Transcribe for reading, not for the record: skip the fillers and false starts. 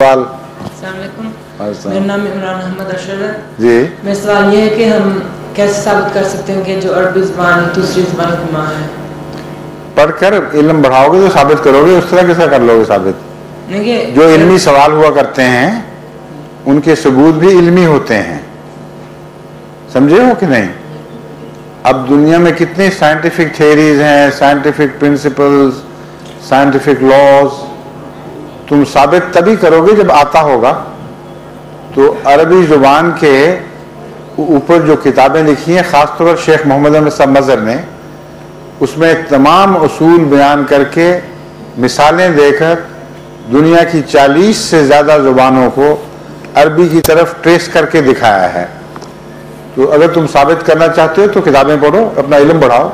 मेरा नाम इमरान अहमद अशर है जी। मेरा सवाल ये है कि हम कैसे साबित कर सकते हैं कि जो अरबी ज़बान दूसरी ज़बान की माँ है। पढ़कर इल्म बढ़ाओगे तो साबित करोगे, उस तरह कैसा कर लोगे साबित? जो इल्मी सवाल हुआ करते हैं उनके सबूत भी इल्मी होते हैं, समझे हो कि नहीं? अब दुनिया में कितनी साइंटिफिक थ्योरीज हैं, साइंटिफिक प्रिंसिपल्स, साइंटिफिक लॉज, तुम साबित तभी करोगे जब आता होगा। तो अरबी जुबान के ऊपर जो किताबें लिखी हैं, खासतौर पर शेख मोहम्मद अहमद साहब मजहर ने, उसमें तमाम उसूल बयान करके मिसालें देकर दुनिया की 40 से ज़्यादा जुबानों को अरबी की तरफ ट्रेस करके दिखाया है। तो अगर तुम साबित करना चाहते हो तो किताबें पढ़ो, अपना इल्म बढ़ाओ।